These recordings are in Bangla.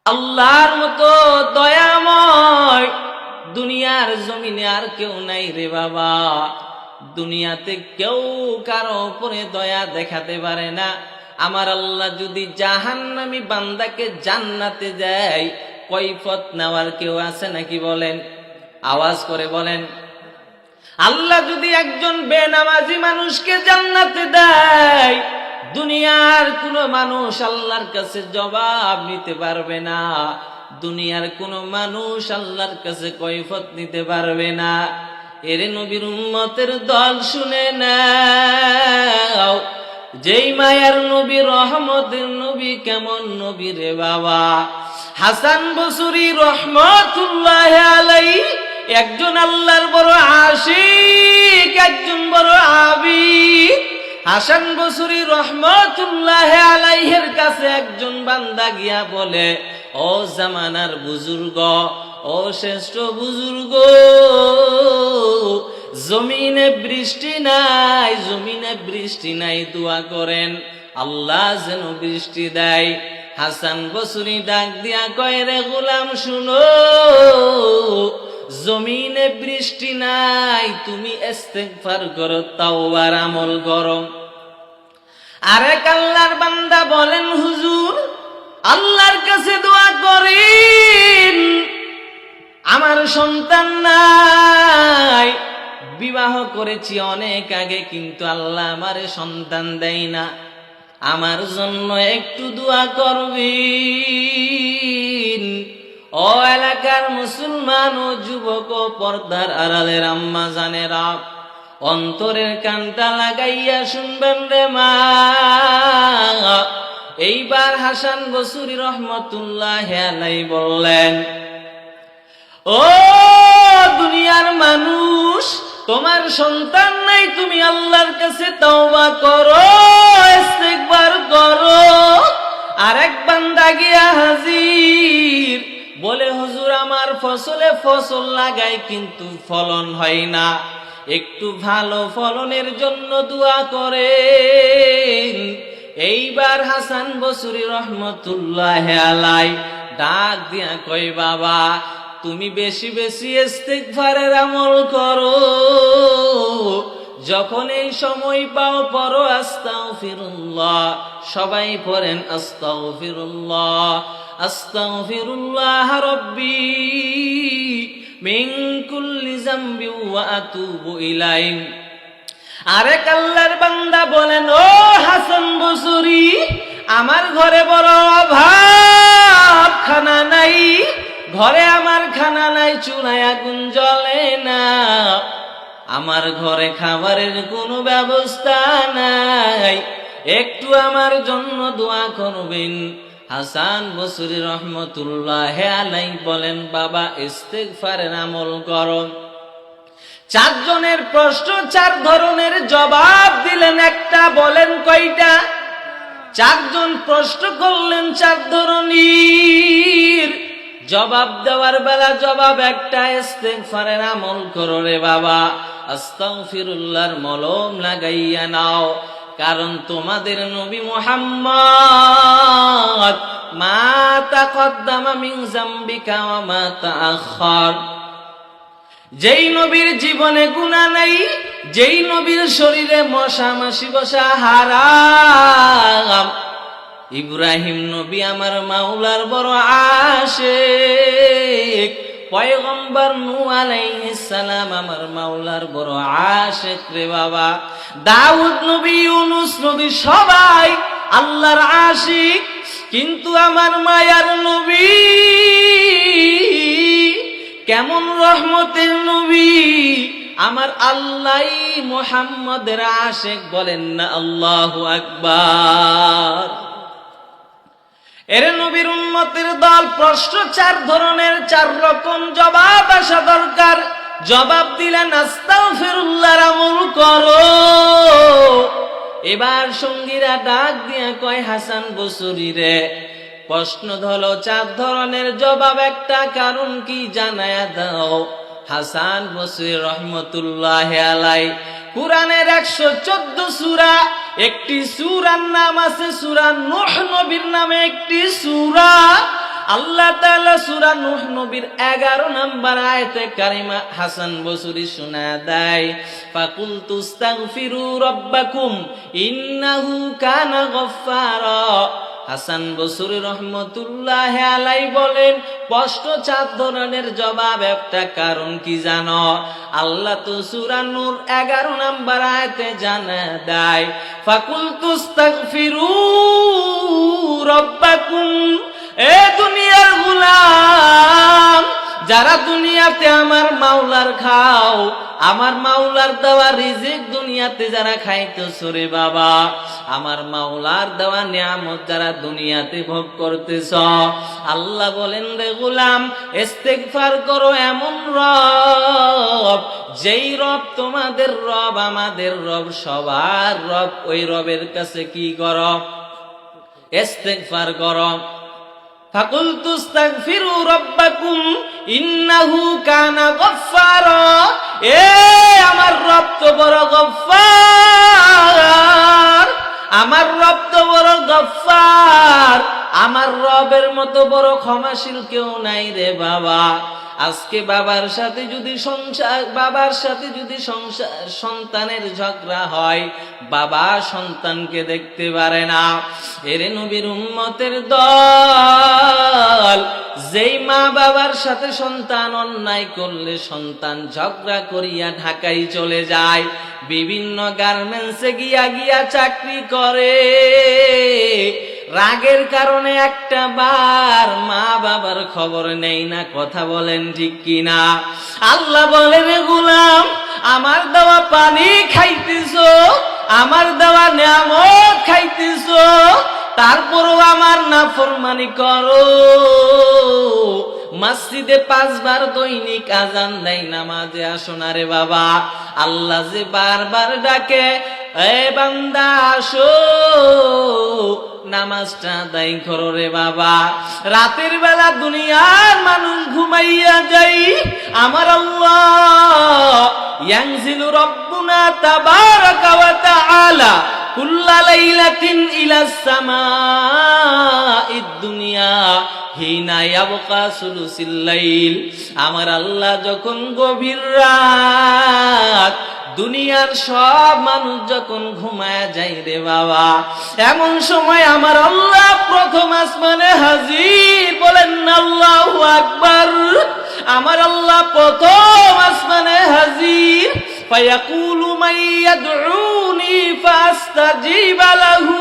আল্লাহর মতো দয়াময় দুনিয়ার জমিনে আর কেউ নাই রে বাবা। দুনিয়াতে কেউ কারো উপরে দয়া দেখাতে পারে না। আমার আল্লাহ যদি জাহান্নামী বান্দাকে জান্নাতে দেয়, কৈফত নেওয়ার কেউ আছে নাকি বলেন? আওয়াজ করে বলেন। আল্লাহ যদি একজন বেনামাজি মানুষকে জান্নাতে দেয়, দুনিয়ার কোন মানুষ আল্লাহর কাছে জবাব নিতে পারবে না। দুনিয়ার কোন মানুষ আল্লাহর কাছে কৈফত নিতে পারবে না। এরে নবীর উম্মতের দল শুনে নাও, যেই মায়ার নবী, রহমতের নবী, কেমন নবী রে বাবা। হাসান বসরি রহমতুল্লাহ আলাইহি একজন আল্লাহর বড় আশিক, একজন বড় আবিদ। হাসান বসরি রহমতুল্লাহ আলাইহির কাছে একজন বান্দা গিয়া বলে, ও জামানার বুজুর্গ, ও শ্রেষ্ঠ বুজুর্গ, জমিনে বৃষ্টি নাই, জমিনে বৃষ্টি নাই, দোয়া করেন আল্লাহ যেন বৃষ্টি দেয়। হাসান বসরি ডাক দিয়া কয়, রে গোলাম শুনো, জমিনে বৃষ্টি নাই, তুমি ইস্তেগফার করো, তাওবার আমল করো। আরেক আল্লাহর বান্দা বলেন, হুজুর আল্লাহর কাছে দোয়া করেন, আমার সন্তান নাই, বিবাহ করেছি অনেক আগে, কিন্তু আল্লাহ আমারে সন্তান দেয় না, আমার জন্য একটু দোয়া করবেন। ও এলাকার মুসলমান ও যুবক ও পর্দার আড়ালের আম্মা জানেরা, অন্তরের কানটা লাগাইয়া শুনবেন রে মা। এইবার হাসান বসরি রহমতুল্লাহ আলাইহি বললেন, ও দুনিয়ার মানুষ, তোমার সন্তান নাই, তুমি আল্লাহর কাছে তওবা করো, ইস্তেগফার করো। আরেক বান্দা গিয়া হাজির, বলে, হুজুর আমার ফসলে ফসল লাগাই কিন্তু ফলন হয় না, একটু ভালো ফলনের জন্য দোয়া করেন। এইবার হাসান বসরি রহমতুল্লাহ আলাইহি ডাক দিয়া কই, বাবা তুমি বেশি বেশি ইস্তিগফারের আমল করো, যখন এই সময় পাও পড়ো আস্তাগফিরুল্লাহ। সবাই পড়েন আস্তাগফিরুল্লাহ, আস্তাগফিরুল্লাহ রাব্বি মিন কুল্লি যামবি ওয়া আতুবু ইলাইহি। আরেক আল্লাহর বান্দা বলেন, ও হাসান বসরি, আমার ঘরে বড় অভাব, খানা নাই, ঘরে আমার খানা নাই, চুলায় আগুন জ্বলে না, আমার ঘরে খাবারের কোনো ব্যবস্থা নাই, একটু আমার জন্য দোয়া করবেন। হাসান বসরি রহমতুল্লাহ আলাইহি বলেন, বাবা ইস্তেগফারের আমল করো। চারজনের প্রশ্ন, চার ধরনের জবাব দিলেন, একটা বলেন কয়টা? চারজন প্রশ্ন করলেন, চার ধরনের জবাব দেওয়ার বেলা জবাব একটা, ইস্তেগফারের আমল করো রে বাবা, আস্তাগফিরুল্লাহর মলম লাগাইয়া নাও, কারণ তোমাদের নবী মুহাম্মদ মা তাকদ্দামা মিন যামবিকা ওয়া মা তাআখার, যেই নবীর জীবনে গুনাহ নাই, যেই নবীর শরীরে মশা মাছি বসা হারাম, ইব্রাহিম নবী আমার মাওলার বড় আশিক, পয়গম্বর নূহ আলাইহিস সালাম আমার মাওলার বড় আশিক রে বাবা, দাউদ নবী, ইউনূস নবী, সবাই আল্লাহর আশিক, কিন্তু আমার মায়ার নবী কেমন রহমতের নবী, আমার আল্লাহই মুহাম্মদের আশিক, বলেন না আল্লাহু আকবার। এর নবীর উম্মতের দল, প্রশ্ন চার ধরনের, চার রকম জবাব আসা দরকার। জবাব দিলেন আস্তাগফিরুল্লাহর আমল করো। এবার সঙ্গীরা ডাক দিয়া কয়, হাসান বসরি রে, প্রশ্ন হলো চার ধরনের, জবাব একটা, কারণ কি জানায়া দাও। হাসান বসরি রহমতুল্লাহ আলাইহি কুরআনের 114 সূরা, একটি সূরার নাম আছে সূরা নূহ, নবীর নামে একটি সূরা। আল্লাহ তাআলা সূরা নূহ নবীর 11 নম্বর আয়াতে কারিমা হাসান বসরি শোনা দেয়, ফাকুলতু আস্তাগফিরু রাব্বাকুম ইন্নাহু কানা গফফারা। হাসান বসরি রহমতুল্লাহ আলাই বলেন, স্পষ্ট 4 ধরনের জবাব। একটা কারণ কি জানো? আল্লাহ তো সূরা নূর 11 নম্বর আয়াতে জানা দেয়, ফাকুলতু আস্তাগফিরু রাব্বাকুম। এ দুনিয়ার গোলাম, যারা দুনিয়াতে আমার মাওলার খাও, আমার মাওলার দেওয়া রিজিক দুনিয়াতে যারা খাইতেছো রে বাবা, আমার মাওলার দেওয়া নিয়ামত যারা দুনিয়াতে ভোগ করতেছ, আল্লাহ বলেন রে গোলাম, ইস্তিগফার করো এমন রব, যেই রব তোমাদের রব, আমাদের রব, সবার রব। ওই রবের কাছে কি করো? ইস্তিগফার করো। ফাকুলতু আস্তাগফিরু রাব্বাকুম ইন্নাহু কানা গফফারা। এ আমার রব তো বড় গফফার, আমার রব তো বড় গফফার, আমার রবের মতো বড় ক্ষমাশীল কেউ নাই রে বাবা। আজকে বাবার সাথে যদি সন্তানের ঝগড়া হয়, বাবা সন্তানকে দেখতে পারে না। এরে নবীর উম্মতের দল, যেই মা বাবার সাথে সন্তান অন্যায় করলে সন্তান ঝগড়া করিয়া ঢাকায় চলে যায়, বিভিন্ন গার্মেন্টসে গিয়া চাকরি করে। রাগের কারণে একটা বার মা বাবার খবর নেই না। কথা বলেন ঠিক কিনা? আল্লাহ বলে, রে গোলাম, আমার দেওয়া পানি খাইতেছো, আমার দেওয়া নিয়ামত খাইতেছো, তারপরও আমার নাফরমানি করো। মসজিদে 5 বার দৈনিক আজান দেয়, নামাজে আসো না রে বাবা। আল্লাহ যে বারবার ডাকে, এ বান্দা আসো, নামাজটা আদায় করো রে বাবা। রাতের বেলা দুনিয়ার মানুষ ঘুমাইয়া যাই, আমার আল্লাহ ইয়ানজিলু রাব্বুনা তাবারাকা ওয়া তাআলা কুল্লা লাইলাতিন ইলাস সামাঈদ দুনিয়া হিনা ইয়াবকা সুলুসিল লাইল। আমার আল্লাহ যখন গভীর রাত, দুনিয়ার সব মানুষ যখন ঘুমায় যায় রে বাবা, এমন সময় আমার আল্লাহ প্রথম আসমানে হাজির। বলেন আল্লাহু আকবার। আমার আল্লাহ প্রথম আসমানে হাজির। ফায়াকুলু মান ইয়াদউনি ফাস্তাজিব লাহু।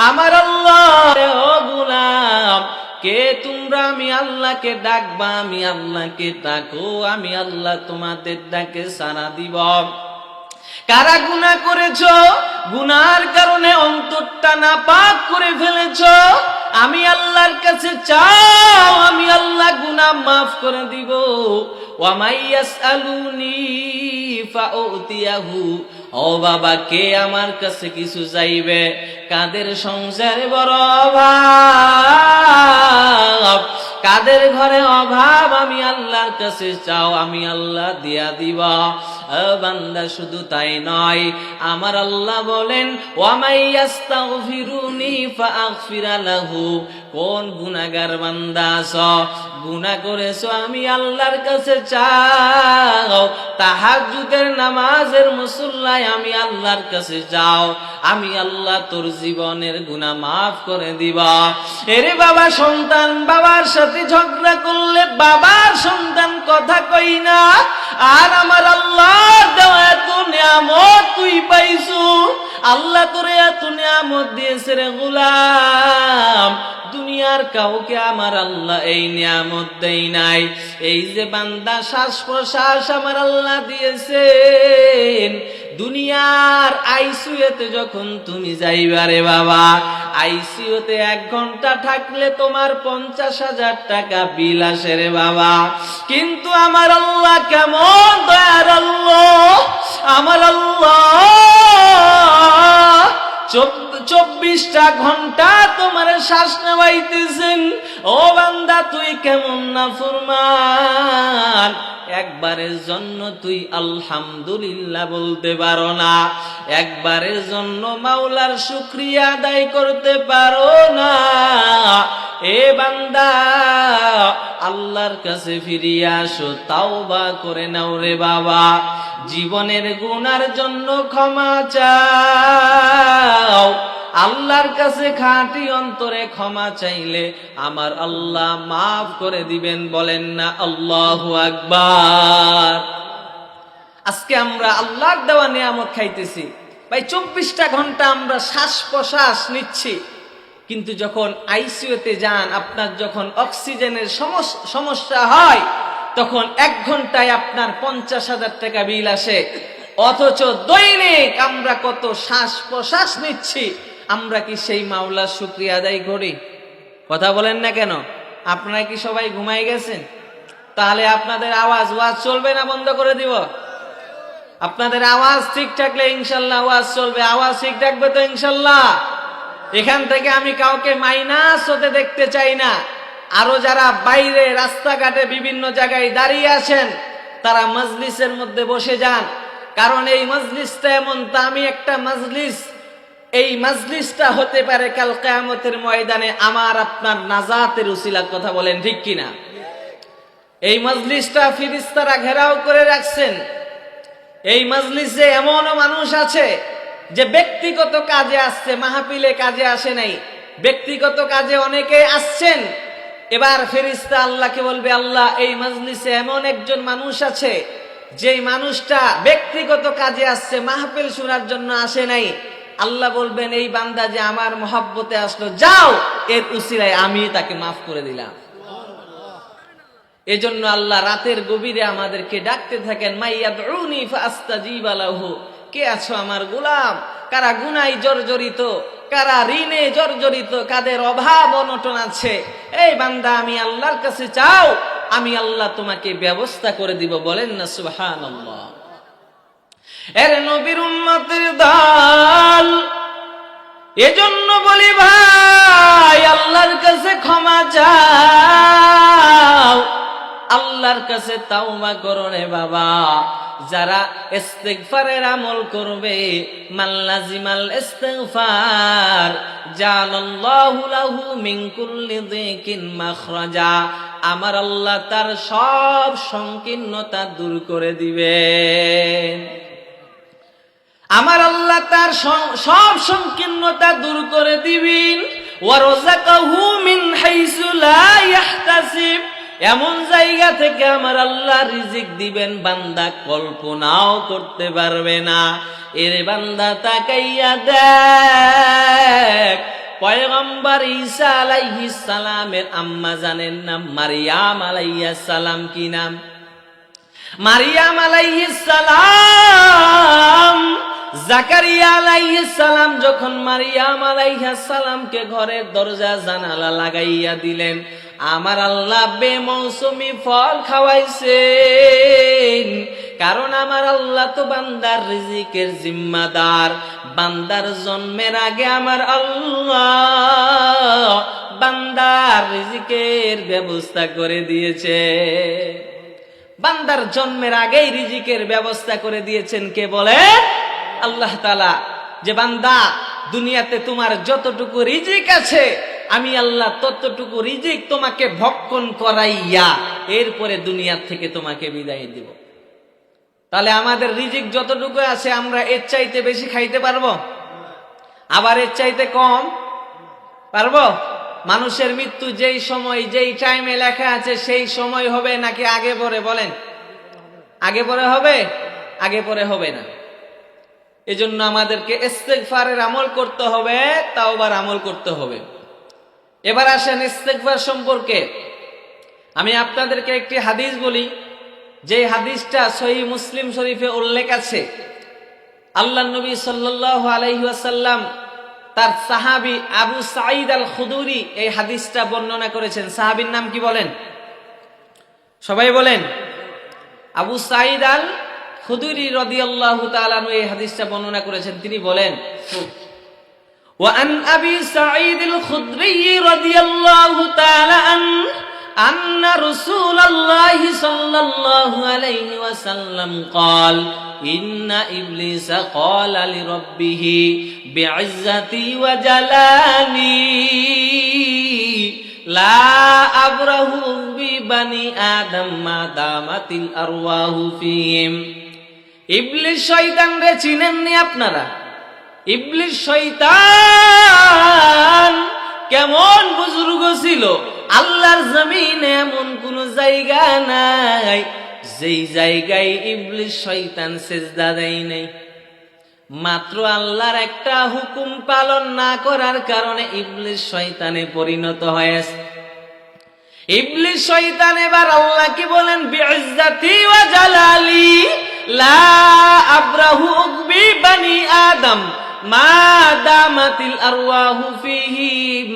আমার আল্লাহ, ও গোলাম, কে তোমরা? আমি আল্লাহকে ডাকবা, আমি আল্লাহকে ডাকো, আমি আল্লাহ তোমাদের ডাকে সাড়া দিব। কারা গুনাহ করেছো, গুনার কারণে অন্তরটা নাপাক করে ফেলেছো, আমি আল্লাহর কাছে চাও, আমি আল্লাহ গুনাহ মাফ করে দিব। ওয়া মাইয়াসআলুনি ফাউতিয়াহু। ও বাবা, কে আমার কাছে কিছু চাইবে? কাদের সংসারে বড় অভাব, কাদের ঘরে অভাব, আমি আল্লাহর কাছে চাও, আমি আল্লাহ দিয়া দিব। বান্দা শুধু তাই নয়, আমার আল্লাহ বলেন, ওয়া মাইয়াস্তাগফিরুনি ফাআগফিরা লাহু। কোন গুনাহগার বান্দা আছো, গুনাহ করেছো, আমি আল্লাহর কাছে চাও, তাহাজ্জুদের নামাজের মুসল্লায় আমি আল্লাহর কাছে যাও, আমি আল্লাহ তোর জীবনের গুনাহ মাফ করে দিব। এরে বাবা, সন্তান বাবার সাথে ঝগড়া করলে বাবার সন্তান কথা কই না, আর আমার আল্লাহর দেওয়া এত নিয়ামত তুই পাইছু, আল্লাহ তোরে এত নিয়ামত দিয়েছে রে গোলাম, দুনিয়ার কাউকে আমার আল্লাহ এই নিয়ামত দেই নাই। এই যে বান্দা শ্বাস প্রশ্বাস আমার আল্লাহ দিয়েছেন, দুনিয়ার আইসিইউতে যখন তুমি যাইবারে বাবা, আইসিইউতে 1 ঘন্টা থাকলে তোমার 50,000 টাকা বিল আসে রে বাবা। কিন্তু আমার আল্লাহ কেমন দয়ার আল্লাহ, আমার আল্লাহ 24টা ঘন্টা তোমার শ্বাস নেওয়াইতেছেন। ও বান্দা, তুই কেমন নাফরমান, একবারের জন্য তুই আলহামদুলিল্লাহ বলতে পারো না, একবারের জন্য মাওলার শুকরিয়া আদায় করতে পারো না। এ বান্দা, আল্লাহর কাছে ফিরিয়ে আসো, তাওবা করে নাও রে বাবা। জীবনের গুনার জন্য ক্ষমা চাও, আল্লাহর কাছে খাঁটি অন্তরে ক্ষমা চাইলে আমার আল্লাহ মাফ করে দিবেন। বলেন না আল্লাহু আকবার। আজকে আমরা আল্লাহর দেওয়া নিয়ামত খাইতেছি ভাই, 24টা ঘন্টা আমরা শ্বাস প্রশ্বাস নিচ্ছি, কিন্তু যখন আইসিইউতে যান, আপনার যখন অক্সিজেনের সমস্যা হয়, তখন 1 ঘন্টায় আপনার 50,000 টাকা বিল আসে। অথচ দৈনিক আমরা কত শ্বাস প্রশ্বাস নিচ্ছি, আমরা কি সেই মাওলার শুকরিয়া আদায় করি? কথা বলেন না কেন? আপনারা কি সবাই ঘুমাই গেছেন? তাহলে আপনাদের আওয়াজ চলবে না বন্ধ করে দিব? আপনাদের আওয়াজ ঠিক থাকলে ইনশাল্লাহ আওয়াজ চলবে। আওয়াজ ঠিক থাকবে তো ইনশাল্লাহ? এখান থেকে আমি কাউকে মাইনাস হতে দেখতে চাই না। আরো যারা বাইরে রাস্তাঘাটে বিভিন্ন জায়গায় দাঁড়িয়ে আছেন, তারা মজলিসের মধ্যে বসে যান, কারণ এই মজলিসটা এমন দামি একটা মজলিস। এই মজলিসটা হতে পারে কাল কিয়ামতের ময়দানে আমার আপনার নাজাতের উসিলা। কথা বলেন ঠিক কিনা? এই মজলিসটা ফেরেশতারা ঘেরাও করে রাখছেন। এই মজলিসে এমনও মানুষ আছে যে ব্যক্তিগত কাজে আসছে, মাহফিলে কাজে আসে নাই। ব্যক্তিগত কাজে অনেকে আসছেন। এবার ফেরেশতা আল্লাহকে বলবে, আল্লাহ এই মজলিসে এমন একজন মানুষ আছে, যেই মানুষটা ব্যক্তিগত কাজে আসছে, মাহফিল শোনার জন্য আসে নাই। আল্লাহ বলবেন, এই বান্দা যে আমার মহব্বতে আসলো, যাও এর উসিলায় আমি তাকে মাফ করে দিলাম। এজন্য আল্লাহ রাতের গভীরে আমাদেরকে ডাকতে থাকেন, মাইয়াদউনি ফাআস্তাজিবা লাহু। কে আছো আমার গোলাম? কারা গুনায় জর্জরিত, কারা ঋণে জর্জরিত, কাদের অভাব অনটন আছে, এই বান্দা আমি আল্লাহর কাছে চাও, আমি আল্লাহ তোমাকে ব্যবস্থা করে দিব। বলেন না সুবহানাল্লাহ। এর নবীর উম্মতের দল, এজন্য বলি ভাই, আল্লাহর কাছে ক্ষমা চাও, আল্লাহর কাছে তাওবা করো রে বাবা। যারা ইস্তিগফারের আমল করবে, মাল্লাজিমাল ইস্তিগফার জানাল্লাহু লাহু মিন কুল্লি যিকিন মাখরাজা। আমার আল্লাহ তার সব সংকীর্ণতা দূর করে দিবেন। আমার আল্লাহ তার সব সংকীর্ণতা দূর করে দিবেন। ওয়া রাযাকাহু মিন হাইসু লা ইয়াহতাসিব। এমন জায়গা থেকে আমার আল্লাহ রিজিক দিবেন বান্দা কল্পনাও করতে পারবে না। এর বান্দা তাকাইয়া দেখ, পয়গম্বর ঈসা আলাইহিস সালামের আম্মা জানেন নাম মারিয়াম আলাইহিস সালাম। কি নাম? মারিয়াম আলাইহিস সালাম। জাকারিয়া আলাইহিস সালাম যখন মারিয়াম আলাইহিস সালামকে ঘরের দরজা জানালা লাগাইয়া দিলেন, আমার আল্লাহ বেমৌসুমি ফল খাওয়াইছেন। কারণ আমার আল্লাহ তো বান্দার রিজিকের জিম্মাদার। বান্দার জন্মের আগে আমার আল্লাহ বান্দার রিজিকের ব্যবস্থা করে দিয়েছে। বান্দার জন্মের আগেই রিজিকের ব্যবস্থা করে দিয়েছেন। কে বলে? আল্লাহ তাআলা। যে বান্দা, দুনিয়াতে তোমার যতটুকু রিজিক আছে, আমি আল্লাহ ততটুকু রিজিক তোমাকে ভক্ষণ করাইয়া এরপরে দুনিয়ার থেকে তোমাকে বিদায় দিব। তাহলে আমাদের রিজিক যতটুকু আছে, আমরা এর চাইতে বেশি খাইতে পারবো? আবার এর চাইতে কম পারবো? মানুষের মৃত্যু যেই সময় যেই টাইমে লেখা আছে সেই সময় হবে নাকি আগে পরে? বলেন, আগে পরে হবে? আগে পরে হবে না। এজন্য আমাদেরকে ইস্তিগফারের আমল করতে হবে, তাওবার আমল করতে হবে। এবার আসেন ইস্তিগফার সম্পর্কে আমি আপনাদেরকে একটি হাদিস বলি, যে হাদিসটা সহিহ মুসলিম শরীফে উল্লেখ আছে। আল্লাহর নবী সাল্লাল্লাহু আলাইহি ওয়াসাল্লাম তার সাহাবী আবু সাঈদ আল খুদরি এই হাদিসটা বর্ণনা করেছেন। সাহাবীর নাম কি বলেন? সবাই বলেন। আবু সাঈদ আল খুদরি রাদিয়াল্লাহু তাআলা আনহু এই হাদিসটা বর্ণনা করেছেন। তিনি বলেন, وعن أبي سعيد الخدري رضي الله تعالى عنه أن رسول الله صلى الله عليه وسلم قال إن إبليس قال لربه بعزتي وجلالي لا أبره বানি আদম মা দামাতিল আরওয়াহু ফীহিম। ইবলিস শয়তান রে চিনেননি আপনারা? ইবলিস শয়তান কেমন বুজুর্গ ছিল। আল্লাহর জমিনে এমন কোন জায়গা নাই যেই জায়গায় ইবলিস শয়তান সিজদা দেয় নাই। মাত্র আল্লাহর একটা হুকুম পালন না করার কারণে ইবলিস শয়তানে পরিণত হয়েছে। ইবলিস শয়তান এবার আল্লাহকে বলেন, বিইজ্জাতি ওয়া জালালি লা আবরাহু উকবি বানি আদম মা দামাতিল আরওয়াহু ফীহিম।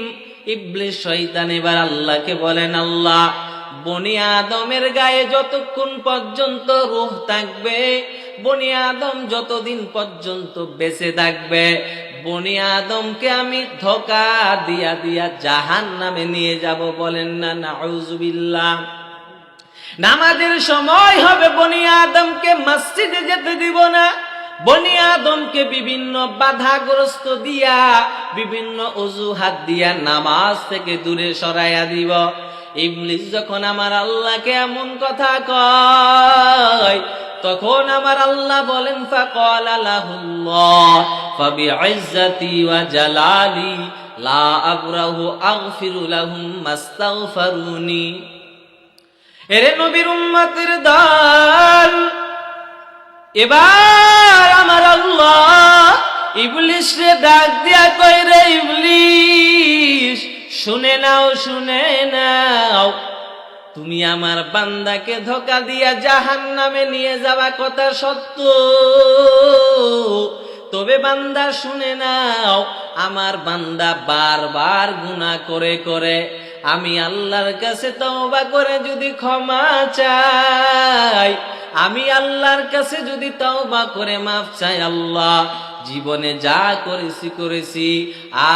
ইবলিস শয়তান এবার আল্লাহকে বলেন, আল্লাহ, বনি আদমের গায়ে যতক্ষণ পর্যন্ত রূহ থাকবে, বনি আদম যতদিন পর্যন্ত বেঁচে থাকবে, বনি আদমকে আমি ধোঁকা দিয়া দিয়া জাহান্নামে নিয়ে যাব। বলেন না নাউযুবিল্লাহ। নামাজের সময় হবে, বনি আদমকে মসজিদে যেতে দিব না। বনি আদমকে বিভিন্ন বাধাগ্রস্ত দিয়া, বিভিন্ন অজুহাত দিয়া নামাজ থেকে দূরে সরাইয়া দিব। ইবলিস যখন আমার আল্লাহকে এমন কথা কয়, তখন আমার আল্লাহ বলেন, ফাকালা লাহুল্লাহ ফাবিইজ্জাতি ওয়া জালালি লা আবরাহু আগফিরু লাহুম মাস্তাগফারুনি। এরে নবীর উম্মতের দল, এবার আমার আল্লাহ ইবলিসকে ডাক দিয়া কয়, রে ইবলিস, শুনে নাও, শুনে নাও, তুমি আমার বান্দাকে ধোঁকা দিয়া জাহান্নামে নিয়ে যাওয়া কথা সত্য, তবে বান্দা শুনে নাও, আমার বান্দা বারবার গুনাহ করে করে আমি আল্লাহর কাছে তওবা করে যদি ক্ষমা চাই, আমি আল্লাহর কাছে যদি তওবা করে মাফ চাই, আল্লাহ জীবনে যা করেছি করেছি,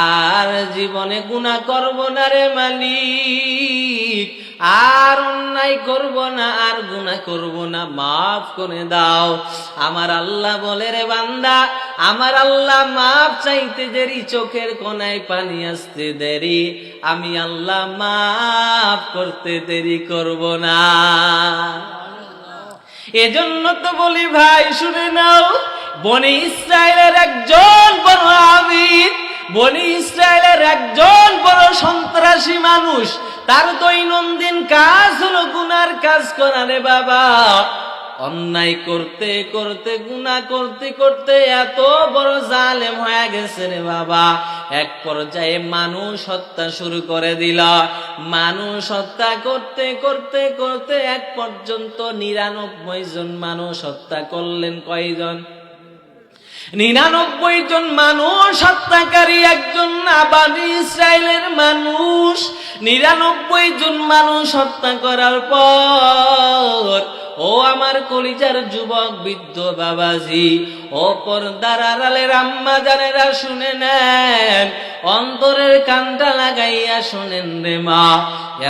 আর জীবনে গুনাহ করব না রে মালিক, আর অন্যায় করব না, আর গুনাহ করব না, মাফ করে দাও। আমার আল্লাহ বলে, রে বান্দা, আমার আল্লাহ মাফ চাইতে দেরি, চোখের কোনায় পানি আসতে দেরি, আমি আল্লাহ মাফ করতে দেরি করব না। এজন্য তো বলি ভাই, শুনে নাও, বনি ইসরায়েলের একজন বড় আবিদ, বনি ইসরায়েলের একজন বড় সন্ত্রাসী মানুষ, তার দৈনন্দিন কাজ হলো গুনার কাজ করা রে বাবা। অন্যায় করতে করতে, গুনাহ করতে করতে এত বড় জালেম হয়ে গেছে রে বাবা, এক পর্যায়ে মানুষ হত্যা শুরু করে দিল। মানুষ হত্যা করতে করতে করতে এক পর্যন্ত 99 জন মানুষ হত্যা করলেন। কয়জন? 99 জন মানুষ হত্যাকারী একজন না, বনি ইসরায়েলের মানুষ 99 জন মানুষ হত্যা করার পর, ও আমার কলিজার যুবক বৃদ্ধ বাবাজি, ও পর্দার আড়ালের আম্মা জানেরা, শুনে নেন, অন্তরের কানটা লাগাইয়া শুনেন রে মা।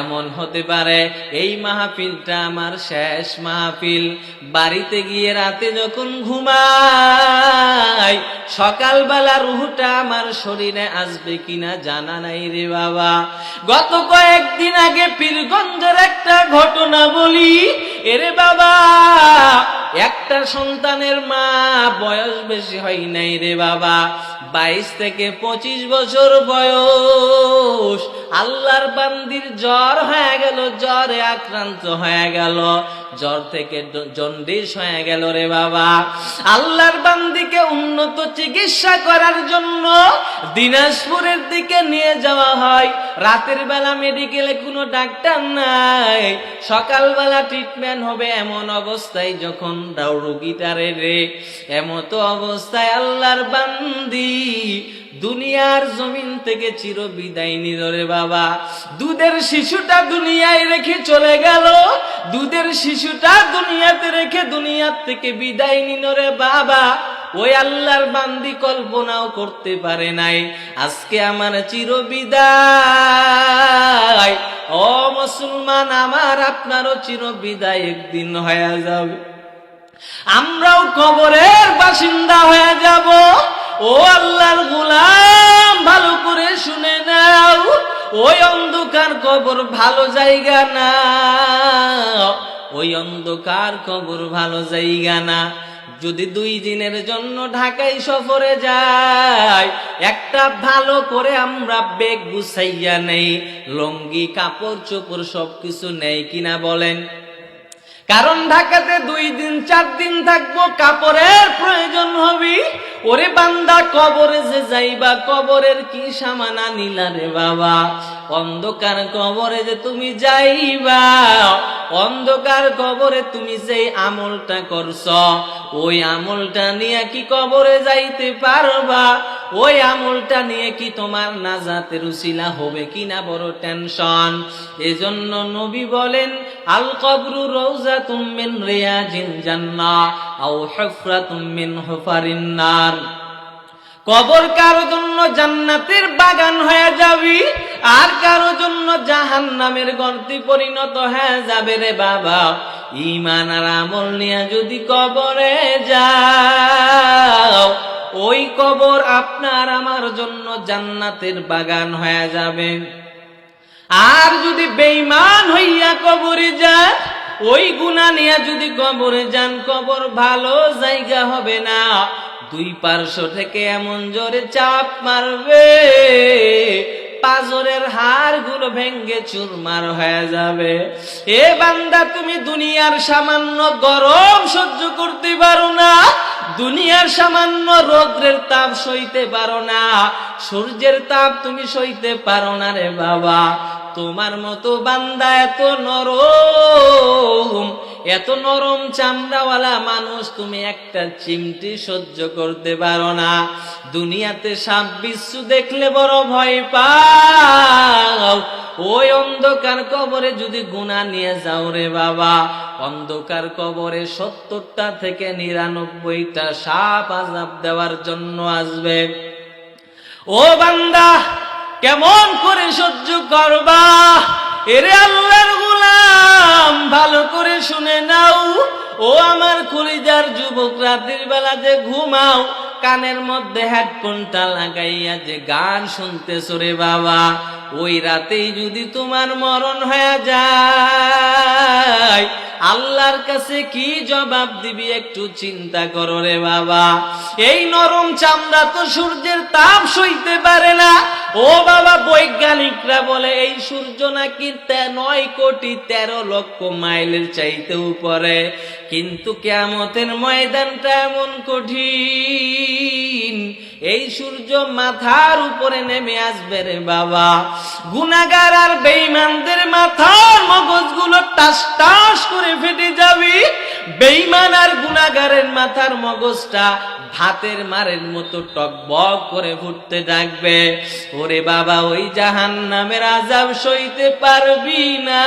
এমন হতে পারে এই মাহফিলটা আমার শেষ মাহফিল, বাড়িতে গিয়ে রাতে যখন ঘুমাই, সকালবেলা রুহটা আমার শরীরে আসবে কিনা জানা নাই রে বাবা। গত কয়েকদিন আগে পীরগঞ্জের একটা ঘটনা বলি, এরে বাবা, একটা সন্তানের মা, বয়স বেশি হয় নাই রে বাবা, 22 থেকে 25 বছর বয়স, আল্লাহর বান্দির জ্বর হয়ে গেল, জ্বরে আক্রান্ত হয়ে গেল, জ্বর থেকে জন্ডিস হয়ে গেল রে বাবা। আল্লাহর বান্দিকে উন্নত চিকিৎসা করার জন্য দিনাজপুরের দিকে নিয়ে যাওয়া হয়। রাতের বেলা মেডিকেলে কোনো ডাক্তার নাই, সকালবেলা ট্রিটমেন্ট হবে, এমন অবস্থায় যখন রোগীটারে রে, এমত অবস্থায় আল্লাহর বান্দি দুনিয়ার জমিন থেকে চির বিদায় নিল রে বাবা। দুধের শিশুটা দুনিয়ায় রেখে চলে গেল, দুধের শিশুটা দুনিয়াতে রেখে দুনিয়ার থেকে বিদায় নিল রে বাবা। ওই আল্লাহর বান্দি কল্পনাও করতে পারে নাই আজকে আমার চির বিদায়। ও মুসলমান, আমার আপনারও চির বিদায় একদিন হয়ে যাবে, আমরাও কবরের বাসিন্দা হয়ে যাব। ও আল্লাহর গোলাম, ভালো করে শুনে নাও, ওই অন্ধকার কবর ভালো জায়গা না। ওই অন্ধকার কবর ভালো জায়গা না। যদি 2 দিনের জন্য ঢাকায় সফরে যায়, একটা ভালো করে আমরা ব্যাগ গুছাইয়া নেই, লুঙ্গি কাপড় চোপড় সবকিছু নেই কিনা বলেন? কারণ ঢাকাতে 2 দিন 4 দিন থাকবো, কাপড়ের প্রয়োজন হবে। ওরে বান্দা, কবরে যে যাইবা, কবরের কি সামান আনিলা রে বাবা? অন্ধকার কবরে যে তুমি যাইবা, অন্ধকার কবরে তুমি যে আমলটা করছ, ওই আমলটা নিয়ে কি কবরে যাইতে পারবা? ওই আমলটা নিয়ে কি তোমার নাজাতের উসিলা হবে কিনা বড় টেনশন। এজন্য নবী বলেন, আল কবরু রাউযাতুম মিন রিয়াজিল জান্নাহ আও হুফরাতুম মিন হুফারিন নার। কবর কারো জন্য জান্নাতের বাগান হয়ে যাবে, আর কারো জন্য জাহান্নামের গর্তে পরিণত হয়ে যাবে রে বাবা। ঈমান আর আমল নিয়ে যদি কবরে যাও, ওই কবর আপনার আমার জন্য জান্নাতের বাগান হয়ে যাবে। আর যদি বেঈমান হইয়া কবরে যায়, ওই গুনাহ নিয়ে যদি কবরে যান, কবর ভালো জায়গা হবে না। 2 পার্শ্ব থেকে এমন জোরে চাপ মারবে, পাজরের হাড়গুলো ভেঙ্গে চুরমার হয়ে যাবে। এ বান্দা, তুমি দুনিয়ার সামান্য গরম সহ্য করতে পারো না, দুনিয়ার সামান্য রৌদ্রের তাপ সইতে পারো না, সূর্যের তাপ তুমি সইতে পারো না রে বাবা। তোমার মতো বান্দা এত নরম, এত নরম চামড়াওয়ালা মানুষ তুমি একটা চিমটি সহ্য করতে পারো না। দুনিয়াতে সাপ বিচ্ছু দেখলে বড় ভয় পাও, ওই অন্ধকার কবরে যদি গুনাহ নিয়ে যাও রে বাবা, অন্ধকার কবরে 70টা থেকে 99টা সাপ আযাব দেওয়ার জন্য আসবে। ও বান্দা, কেমন করে সহ্য করবা? এরে আল্লাহর গোলাম, ভালো করে শুনে নাও। ও আমার কলিজার যুবক, রাতের বেলা যে ঘুমাও, কানের মধ্যে হেডফোনটা লাগাইয়া যে গান শুনতেছো রে বাবা, ওই রাতেই যদি তোমার মরণ হয়ে যায়, আল্লাহর কাছে কি জবাব দিবি একটু চিন্তা করো রে বাবা। এই নরম চামড়া তো সূর্যের তাপ সইতে পারে না। ও বাবা, বৈজ্ঞানিকরা বলে এই সূর্য নাকি 9 কোটি 13 লক্ষ মাইলের চাইতে উপরে। কিন্তু কিয়ামতের ময়দানটা এমন কঠিন, এই সূর্য মাথার উপরে নেমে আসবে রে বাবা। গুনাহগার আর বেঈমানদের মাথার মগজগুলো টাস টাস করে ফেটে যাবে। বেঈমান আর গুনাহগারের মাথার মগজটা ভাতের মারের মতো টকবক করে ফুটতে থাকবে। ওরে বাবা, ওই জাহান্নামের আযাব সইতে পারবি না।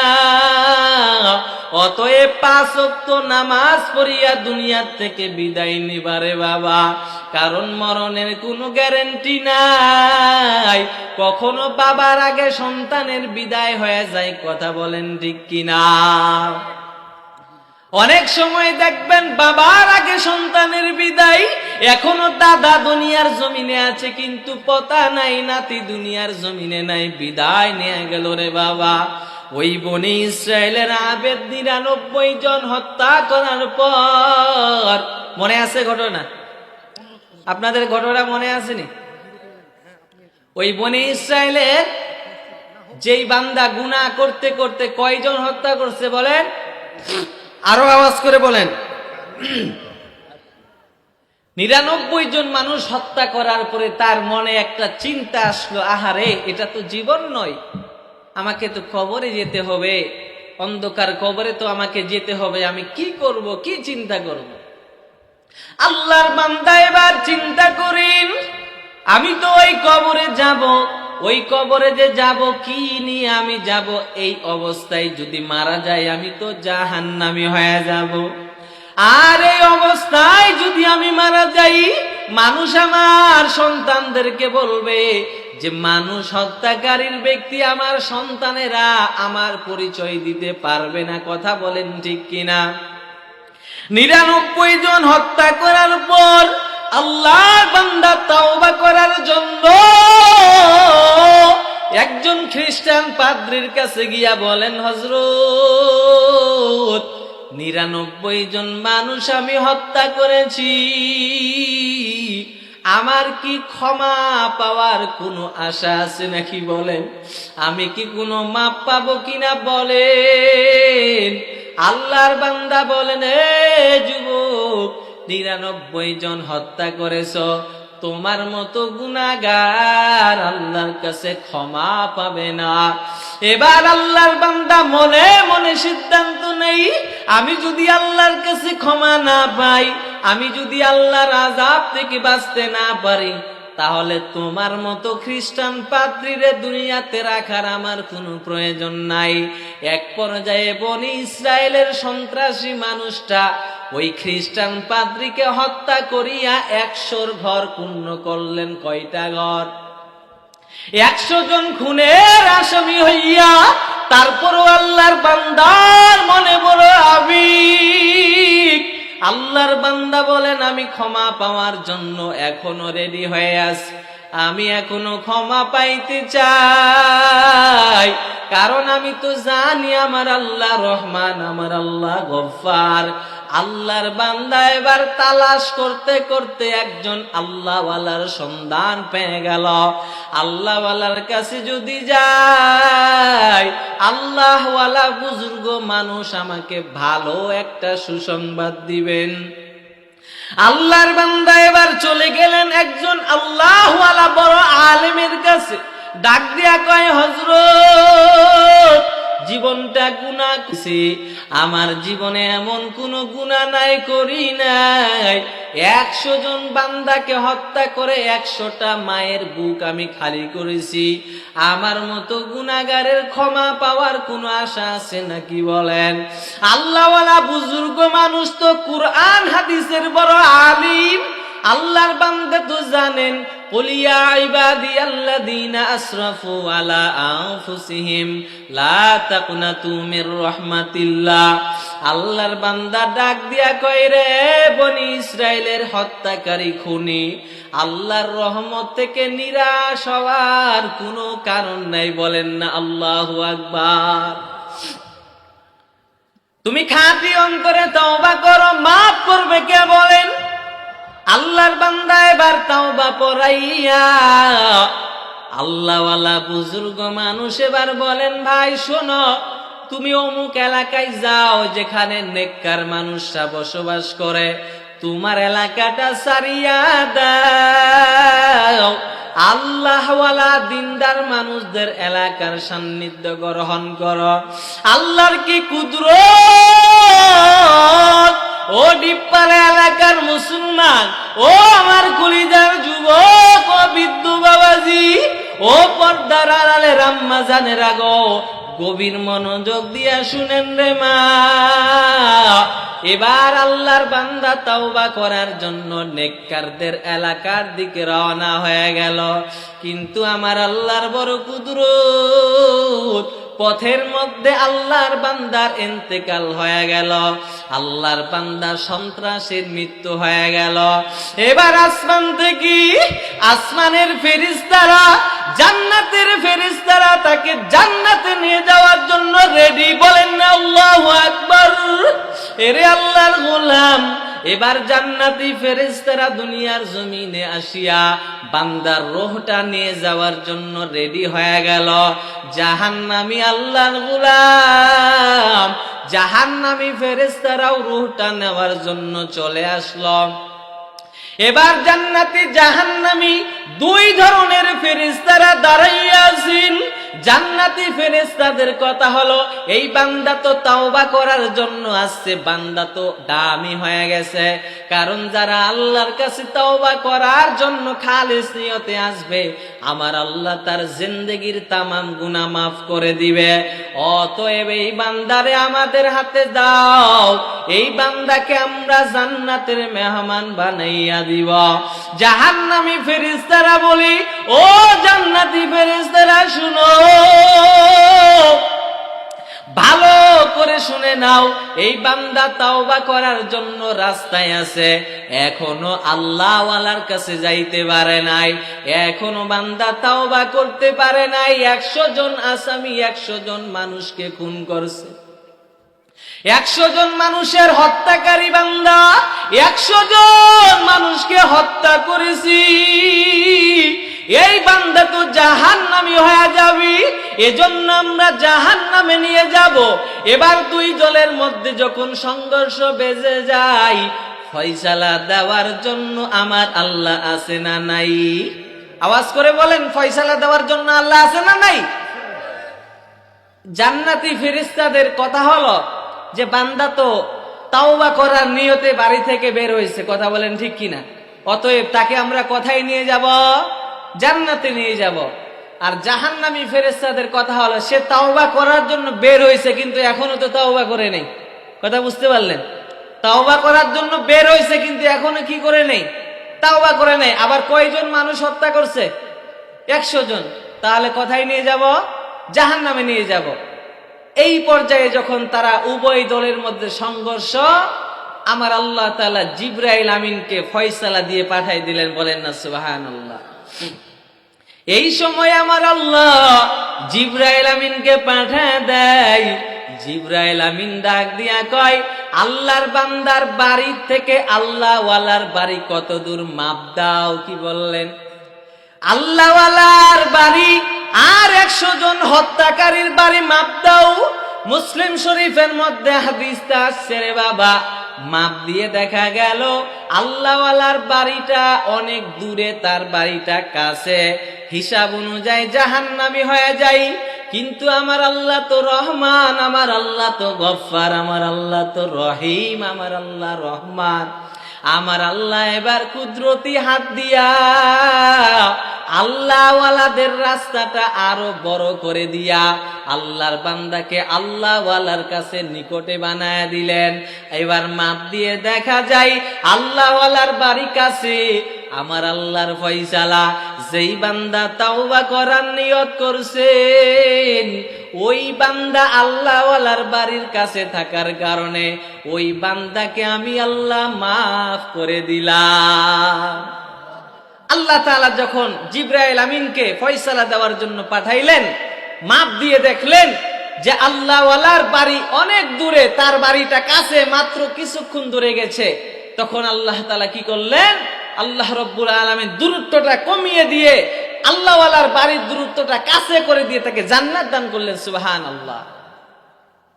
অতএব 5 ওয়াক্ত নামাজ পড়িয়া দুনিয়ার থেকে বিদায় নিবারে বাবা, কারণ মরণের কোনো গ্যারান্টি নাই। কখনো বাবার আগে সন্তানের বিদায় হয়ে যায়, কথা বলেন ঠিক কিনা? অনেক সময় দেখবেন বাবার আগে সন্তানের বিদায়। এখনো দাদা দুনিয়ার জমিনে আছে, কিন্তু পতা নাই নাতি দুনিয়ার জমিনে নাই, বিদায় নিয়ে গেল রে বাবা। ওই বনি ইসরায়েলের আবেদ 99 জন হত্যা করার পর, মনে আছে ঘটনা? আপনাদের ঘটনা মনে আসেনি? ওই বনি ইসরায়েলের যেই বান্দা গুনাহ করতে করতে কয়জন হত্যা করছে বলেন? আরো আওয়াজ করে বলেন। 99 জন মানুষ হত্যা করার পরে তার মনে একটা চিন্তা আসলো, আহারে, এটা তো জীবন নয়, আমাকে তো কবরে যেতে হবে, অন্ধকার কবরে তো আমাকে যেতে হবে, আমি কি করব, কি চিন্তা করব? আল্লাহর বান্দা এবার চিন্তা করেন, আমি তো ওই কবরে যাব, ওই কবরে যে যাব কি নিয়ে আমি যাব? এই অবস্থায় যদি মারা যায় আমি তো জাহান্নামী হয়ে যাব। আর এই অবস্থায় যদি আমি মারা যাই, মানুষ আমার সন্তানদেরকে বলবে যে মানুষ হত্যাকারীর ব্যক্তি আমার সন্তানেরা আমার পরিচয় দিতে পারবে না, কথা বলেন ঠিক কিনা? 99 জন হত্যা করার পর আল্লাহর বান্দা তাওবা করার জন্য একজন খ্রিস্টান পাদ্রীর কাছে গিয়া বলেন, হযরত 99 জন মানুষ আমি হত্যা করেছি, আমার কি ক্ষমা পাওয়ার কোনো আশা আছে নাকি বলেন? আমি কি কোনো মাপ পাবো কিনা বলেন? আল্লাহর বান্দা বলেন, এ যুবক, 99 জন হত্যা করেছো, তোমার মতো গুনাহগার আল্লাহর কাছে ক্ষমা পাবে না। এবার আল্লাহর বান্দা মনে মনে সিদ্ধান্ত নেই, আমি যদি আল্লাহর কাছে ক্ষমা না পাই, আমি যদি আল্লাহর আযাব থেকে বাঁচতে না পারি, তাহলে তোমার মতো খ্রিস্টান পাদ্রীরে দুনিয়াতে রাখার আমার কোনো প্রয়োজন নাই। এক পর্যায়ে বনি ইসরায়েলের সন্ত্রাসী মানুষটা ওই খ্রিস্টান পাদ্রীকে হত্যা করিয়া 100 ঘর পূর্ণ করলেন। কয়টা ঘর? 100 জন খুনের আসামি হইয়া। তারপরও আল্লাহর বান্দার মনে বড় আবেগ। আল্লাহর বান্দা বলেন, আমি ক্ষমা পাওয়ার জন্য এখনো রেডি হয়ে আছি, আমি এখনো ক্ষমা পাইতে চাই, কারণ আমি তো জানি আমার আল্লাহ রহমান, আমার আল্লাহ গফফার। আল্লাহর বান্দা এবার তালাশ করতে করতে একজন আল্লাহওয়ালার সন্ধান পেয়ে গেল। আল্লাহওয়ালার কাছে যদি যায়, আল্লাহওয়ালা বুজুর্গ মানুষ আমাকে ভালো একটা সুসংবাদ দিবেন। আল্লাহর বান্দা এবার চলে গেলেন একজন আল্লাহওয়ালা বড় আলেমের কাছে। ডাক দিয়া কয়, হযরত, জীবনটা গুনাহ করেছি, আমার জীবনে এমন কোনো গুনাহ নাই, করি নাই। 100 জন বান্দাকে হত্যা করে 100টা মায়ের বুক আমি খালি করেছি, আমার মতো গুনাহগারের ক্ষমা পাওয়ার কোনো আশা আছে নাকি বলেন? আল্লাহওয়ালা বুজুর্গ মানুষ তো কুরআন হাদিসের বড় আলিম। আল্লাহর বান্দা তো জানেন, কুল ইয়া ইবাদিয়াল্লাযীনা আসরাফু আলা আনফুসিহিম লা তাকনাতু মির রাহমাতিল্লাহ। আল্লাহর বান্দা ডাক দিয়া কয়, রে বনি ইসরাইলের হত্যাকারী খুনি, আল্লাহর রহমত থেকে নিরাশ হওয়ার কোনো কারণ নাই। বলেন না আল্লাহু আকবার। তুমি খাঁটি অন্তরে তওবা করো, মাফ করবে কে বলেন? আল্লাহর বান্দা এবার তাওবা পড়াইয়া আল্লাহওয়ালা বুজুর্গ মানুষ এবার বলেন, ভাই শোনো, তুমি অমুক এলাকায় যাও যেখানে নেককার মানুষরা বসবাস করে, তোমার এলাকাটা সারিয়া দাও, আল্লাহওয়ালা দিনদার মানুষদের এলাকার সান্নিধ্য গ্রহণ করো। আল্লাহর কি কুদরত! ও ডিপ্পারা এলাকার মুসলমান, ও আমার কলিজার যুবক, ও বিদ্যু বাবাজি, ও পর্দার আড়ালে আম্মা জানেরা গো, গভীর মনোযোগ দিয়া শুনেন রে মা। এবার আল্লাহর বান্দা তাওবা করার জন্য নেককারদের এলাকার দিকে রওনা হয়ে গেল। কিন্তু আমার আল্লাহর বড় কুদরত, পথের মধ্যে আল্লাহর বান্দার ইন্তেকাল হয়ে গেল, আল্লাহর বান্দা সন্ত্রাসের মৃত্যু হয়ে গেল। এবার আসমান থেকে আসমানের ফেরেশতারা, জান্নাতের ফেরেশতারা তাকে জান্নাতে নিয়ে যাওয়ার জন্য রেডি। বলেন না আল্লাহু আকবার। এরে আল্লাহর গোলাম, এবার জান্নাতি ফেরেশতারা দুনিয়ার জমিনে আসিয়া বান্দার রূহটা নিয়ে যাওয়ার জন্য রেডি হয়ে গেল। জাহান্নামী আল্লাহর গোলাম, জাহান্নামী ফেরেশতারাও রূহটা নেওয়ার জন্য চলে আসলো। এবার জান্নাতি জাহান্নামী দুই ধরনের ফেরেশতারা দাঁড়াইয়া আছেন। জান্নাতি ফেরেশতাদের কথা হলো, এই বান্দা তো তাওবা করার জন্য আসছে, বান্দা তো দামি হয়ে গেছে, কারণ যারা আল্লাহর কাছে তাওবা করার জন্য খালিস নিয়তে আসবে, আমার আল্লাহ তার জিন্দেগীর তামাম গুনাহ মাফ করে দিবে। অতএব এই বান্দারে আমাদের হাতে দাও, এই বান্দাকে আমরা জান্নাতের মেহমান বানাইয়া দিব। জাহান্নামী ফেরেশতারা বলি, ও জান্নাতি ফেরেশতারা শুনো, ভালো করে শুনে নাও, এই বান্দা তাওবা করার জন্য রাস্তায় আছে, এখনো আল্লাহওয়ালার কাছে যাইতে পারে নাই, এখনো বান্দা তাওবা করতে পারে নাই। 100 জন আসামি 100 জন মানুষকে খুন করছে, 100 জন মানুষের হত্যাকারী বান্দা, 100 জন মানুষকে হত্যা করেছি, এই বান্দা তো জাহান্নামী হয়ে যাবি, এজন্য আমরা জাহান্নামে নিয়ে যাব। এবার দুই দলের মধ্যে যখন সংঘর্ষ বেজে যায়, ফয়সালা দেওয়ার জন্য আমার আল্লাহ আছে না নাই? আওয়াজ করে বলেন, ফয়সালা দেওয়ার জন্য আল্লাহ আছে না নাই? জান্নাতি ফেরেশতাদের কথা হলো যে বান্দা তো তাওবা করার নিয়তে বাড়ি থেকে বের হয়েছে, কথা বলেন ঠিক কিনা? অতএব তাকে আমরা কোথায় নিয়ে যাব? জান্নাতে নিয়ে যাব। আর জাহান্নামী ফেরেশতাদের কথা হলো সে তাওবা করার জন্য বের হয়েছে, কিন্তু এখনো তো তাওবা করে নেই। কথা বুঝতে পারলেন? তাওবা করার জন্য বের হয়েছে, কিন্তু এখনো কি করে নেই? তাওবা করে নেই। আবার কয়জন মানুষ হত্যা করছে? 100 জন। তাহলে কোথায় নিয়ে যাব? জাহান্নামে নিয়ে যাব। এই পর্যায়ে যখন তারা উভয় দলের মধ্যে সংঘর্ষ, আমার আল্লাহ তাআলা জিবরাইল আমিনকে ফয়সালা দিয়ে পাঠাই দিলেন, বলেন না সুবহানাল্লাহ। এই সময় আমার আল্লাহ জিবরাইল আমিনকে পাঠায় দেয়। জিবরাইল আমিন ডাক দিয়া কয়, আল্লাহর বান্দার বাড়ি থেকে আল্লাহ ওয়ালার বাড়ি কত দূর মাপ দাও। কি বললেন? আল্লাহ ওয়ালার বাড়ি আর 100 জন হত্যাকারীর বাড়ি মাপ দাও। মুসলিম শরীফের মধ্যে হাদিসটা আসছে রে বাবা, মাপ দিয়ে দেখা গেল আল্লাহওয়ালার বাড়িটা অনেক দূরে, তার বাড়িটা কাছে। হিসাব অনুযায়ী জাহান্নামী হয়ে যাই, কিন্তু আমার আল্লাহ তো রহমান, আমার আল্লাহ তো গফফার, আমার আল্লাহ তো রহিম, আমার আল্লাহ রহমান। আমার আল্লাহ এবার কুদরতি হাত দিয়া আল্লাহওয়ালাদের রাস্তাটা আরো বড় করে দিয়া আল্লাহর বান্দাকে আল্লাহওয়ালার কাছে নিকটে বানায় দিলেন। এবার মাপ দিয়ে দেখা যায় আল্লাহওয়ালার বাড়ি কাছে। আমার আল্লাহর ফয়সালা, যেই বান্দা তাওবা করার নিয়ত করছেন, ওই বান্দা আল্লাহওয়ালার বাড়ির কাছে থাকার কারণে ওই বান্দাকে আমি আল্লাহ মাফ করে দিলাম। আল্লাহ তাআলা যখন জিবরাইল আমিনকে ফয়সালা দেওয়ার জন্য পাঠাইলেন, মাপ দিয়ে দেখলেন যে আল্লাহওয়ালার বাড়ি অনেক দূরে, তার বাড়িটা কাছে, মাত্র কিছুক্ষণ দূরে গেছে। তখন আল্লাহ তাআলা কি করলেন? আল্লাহ রব্বুল আলামিন দূরত্বটা কমিয়ে দিয়ে আল্লাহওয়ালার বাড়ির দূরত্বটা কাছে করে দিয়ে তাকে জান্নাত দান করলেন। সুবহানাল্লাহ।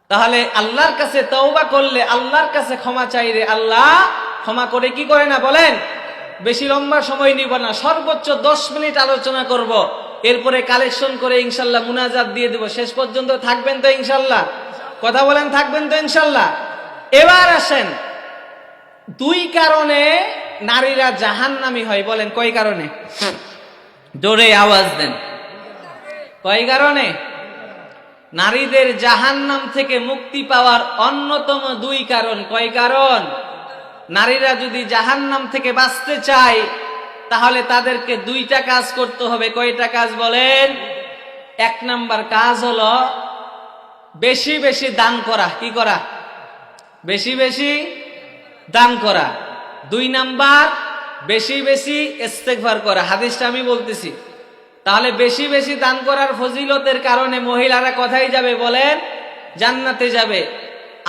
তাহলে আল্লাহর কাছে তওবা করলে, আল্লাহর কাছে ক্ষমা চাইলে আল্লাহ ক্ষমা করে কি করে না? বলেন। বেশি লম্বা সময় নিব না, সর্বোচ্চ 10 মিনিট আলোচনা করব, এরপরে কালেকশন করে ইনশাল্লাহ মুনাজাত দিয়ে দেব। শেষ পর্যন্ত থাকবেন তো ইনশাল্লাহ? কথা বলেন, থাকবেন তো ইনশাল্লাহ? এবার আসেন, 2 কারণে নারীরা জাহান্নামী হয়। বলেন কয় কারণে? জোরে আওয়াজ দেন। কয় কারণে? নারীদের জাহান্নাম থেকে মুক্তি পাওয়ার অন্যতম 2 কারণ। কয় কারণ? নারীরা যদি জাহান্নাম থেকে বাঁচতে চায় তাহলে তাদেরকে 2টা কাজ করতে হবে। কয়টা কাজ বলেন? 1 নাম্বার কাজ হলো বেশি বেশি দান করা। কি করা? বেশি বেশি দান করা। 2 নাম্বার বেশি বেশি ইস্তেগফার করা। হাদিসটা আমি বলতেছি। তাহলে বেশি বেশি দান করার ফজিলতের কারণে মহিলারা কোথায় যাবে? বলেন, জান্নাতে যাবে।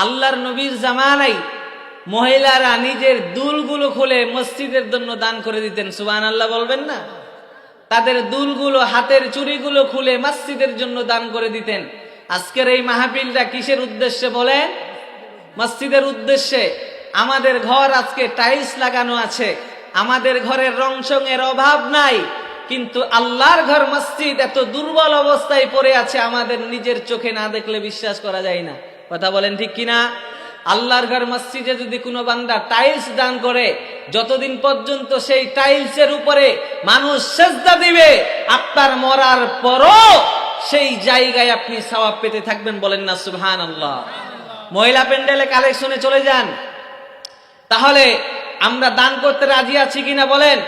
আল্লাহর নবীর জামানায় মহিলারা নিজের দুলগুলো খুলে মসজিদের জন্য দান করে দিতেন। সুবহানাল্লাহ বলবেন না? তাদের দুলগুলো, হাতের চুড়িগুলো খুলে মসজিদের জন্য দান করে দিতেন। আজকের এই মাহফিলটা কিসের উদ্দেশ্যে বলেন? মসজিদের উদ্দেশ্যে। আমাদের ঘর আজকে টাইলস লাগানো আছে, আমাদের ঘরের রংচঙের অভাব নাই, কিন্তু আল্লাহর ঘর মসজিদ এত দুর্বল অবস্থায় পড়ে আছে, আমাদের নিজের চোখে না দেখলে বিশ্বাস করা যায় না। কথা বলেন ঠিক কিনা? আল্লাহর ঘর মসজিদে যদি কোনো বান্দা টাইলস দান করে, যতদিন পর্যন্ত সেই টাইলসের উপরে মানুষ সেজদা দিবে, আপনার মরার পরও সেই জায়গায় আপনি সওয়াব পেতে থাকবেন। বলেন না সুবহানাল্লাহ? মহিলা প্যান্ডেলে কালেকশনে চলে যান। তাহলে আমরা দান করতে রাজি আছি কিনা বলেন?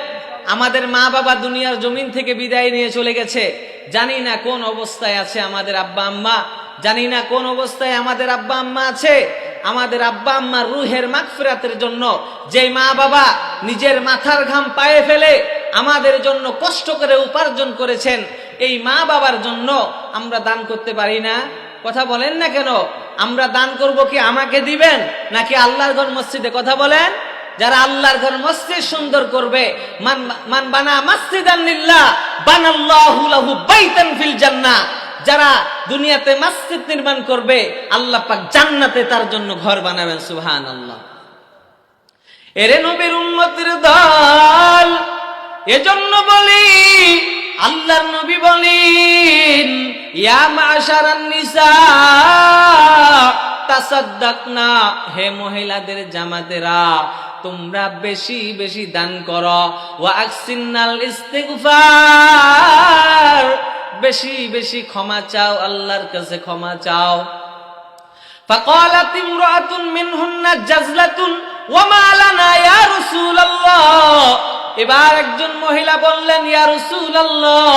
আমাদের মা বাবা দুনিয়ার জমিন থেকে বিদায় নিয়ে চলে গেছে, জানি না কোন অবস্থায় আছে আমাদের আব্বা আম্মা, জানি না কোন অবস্থায় আমাদের আব্বা আম্মা আছে। আমাদের আব্বা আম্মার রুহের মাগফিরাতের জন্য যে মা বাবা নিজের মাথার ঘাম পায়ে ফেলে আমাদের জন্য কষ্ট করে উপার্জন করেছেন, এই মা বাবার জন্য আমরা দান করতে পারি না? কথা বলেন না কেন? আমরা দান করব কি আমাকে দিবেন নাকি আল্লাহর ঘর মসজিদে? কথা বলেন। যারা আল্লাহর ঘর মসজিদ সুন্দর করবে, মান বানা মাসজিদান লিল্লাহ বানাল্লাহু লাহু বাইতান ফিল জান্নাহ, যারা দুনিয়াতে মসজিদ নির্মাণ করবে আল্লাহ পাক জান্নাতে তার জন্য ঘর বানাবেন। সুবহানাল্লাহ। এরে নবীর উম্মতের দল, এজন্য বলি আল্লাহর নবী বলেন ইয়া মাশারান নিসা তাসাদ্দাকনা, হে মহিলাদের জামাতেরা তোমরা বেশি বেশি দান করো। ওয়া আকসিনাল ইস্তিগফার, বেশি বেশি ক্ষমা চাও, আল্লাহর কাছে ক্ষমা চাও। ফাকালাত ইমরাতুন মিনহুন্না জাজলাতুন ওয়া মা লানা ইয়া রাসূলুল্লাহ, এবার একজন মহিলা বললেন ইয়া রাসূলুল্লাহ,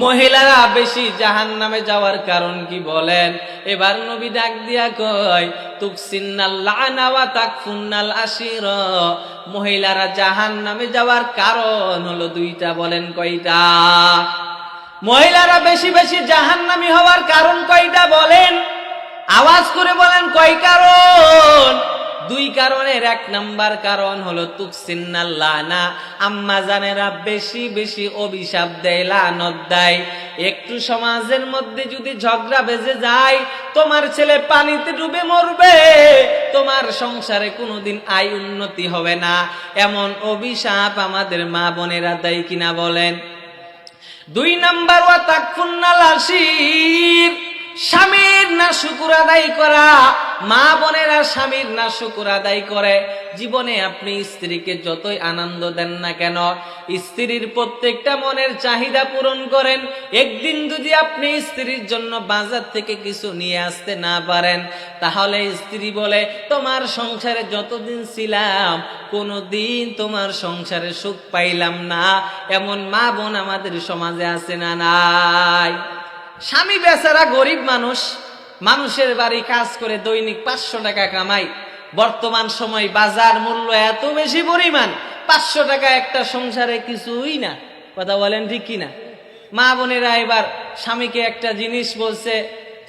মহিলারা বেশি জাহান্নামে যাওয়ার কারণ কি বলেন? এবার নবী ডাক দিয়া কয় তুকসিন্নাল লানা ওয়া তাকফুন্নাল আশিরা, মহিলারা জাহান্নামে যাওয়ার কারণ হলো দুইটা। বলেন কয়টা? মহিলারা বেশি বেশি জাহান্নামী হওয়ার কারণ কয়টা বলেন? আওয়াজ করে বলেন কয় কারণ? দুই কারণের এক নাম্বার কারণ হলো তুকসিন্নাল লানা, আম্মা জানেরা বেশি বেশি অভিশাপ দেয়, লানত দেয়। একটু সমাজের মধ্যে যদি ঝগড়া বেজে যায়, তোমার ছেলে পানিতে ডুবে মরবে, তোমার সংসারে কোনোদিন আয় উন্নতি হবে না, এমন অভিশাপ আমাদের মা বোনেরা দেয় কিনা বলেন? দুই নাম্বার ওয়া তাকফুন্নাল আশির, স্বামীর না শুকর আদায় করা। মা বোনেরা স্বামীর না শুকর আদায় করে। জীবনে আপনি স্ত্রীকে যতই আনন্দ দেন না কেন, স্ত্রীর প্রত্যেকটা মনের চাহিদা পূরণ করেন, একদিন যদি আপনি স্ত্রীর জন্য বাজার থেকে কিছু নিয়ে আসতে না পারেন, তাহলে স্ত্রী বলে তোমার সংসারে যতদিন ছিলাম কোনোদিন তোমার সংসারে সুখ পাইলাম না। এমন মা বোন আমাদের সমাজে আছে না নাই? স্বামী বেচারা গরিব মানুষ, মানুষের বাড়ি কাজ করে দৈনিক 500 টাকা কামাই। বর্তমান সময় বাজার মূল্য এত বেশি পরিমাণ, 500 টাকা একটা সংসারে কিছুই না। কথা বলেন ঠিক কিনা? মা বোনেরা এবার স্বামীকে একটা জিনিস বলছে,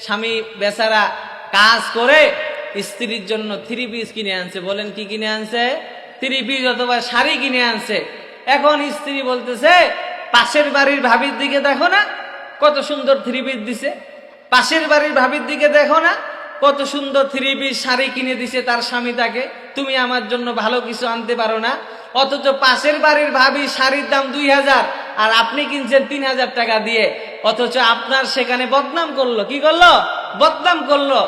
স্বামী বেচারা কাজ করে স্ত্রীর জন্য 3 পিস কিনে আনছে। বলেন কি কিনে আনছে? 3 পিস অথবা শাড়ি কিনে আনছে। এখন স্ত্রী বলতেছে পাশের বাড়ির ভাবির দিকে দেখো না কত সুন্দর 3 পিস দিছে, পাশের বাড়ির ভাবির দিকে দেখো না কত সুন্দর 3 পিস শাড়ি কিনে দিছে তার স্বামী তাকে, তুমি আমার জন্য ভালো কিছু আনতে পারো না? অথচ পাশের বাড়ির ভাবি শাড়ির দাম 2000 আর আপনি কিনছেন 3000 টাকা দিয়ে, অথচ আপনার সেখানে বদনাম করলো। কি করলো? বদনাম করলো।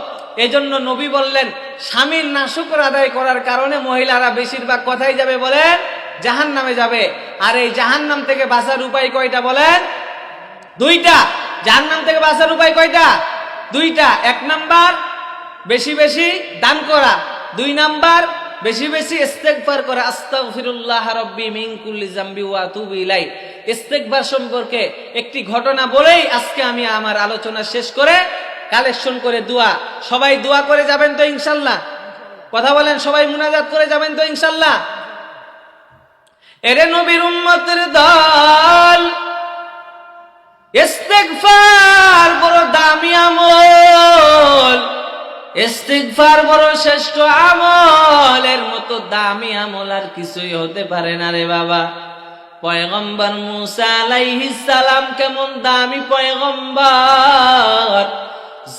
এজন্য নবী বললেন স্বামীর নাশুকর আদায় করার কারণে মহিলারা বেশিরভাগ কোথায় যাবে বলেন? জাহান্নামে যাবে। আর এই জাহান্নাম থেকে বাঁচার উপায় কয়টা বলেন? 2টা। জাহান্নাম থেকে বাঁচার উপায় কয়টা? 2টা। 1 নাম্বার বেশি বেশি দান করা, 2 নাম্বার বেশি বেশি ইস্তেগফার করা। আস্তাগফিরুল্লাহ রাব্বি মিন কুল্লি যামবি ওয়া আতুবু ইলাই। ইস্তেগফার সম্পর্কে একটি ঘটনা বলেই আজকে আমি আমার আলোচনা শেষ করে কালেকশন করে দোয়া, সবাই দোয়া করে যাবেন তো ইনশাআল্লাহ? কথা বলেন, সবাই মুনাজাত করে যাবেন তো ইনশাআল্লাহ? এরে নবীর উম্মতের দল, ইস্তেগফার বড় দামি আমল, ইস্তেগফার বড় শ্রেষ্ঠ আমল, এর মতো দামি আমল আর কিছুই হতে পারে না রে বাবা। পয়গম্বর মুসা আলাইহিস সালাম কেমন দামি পয়গম্বর,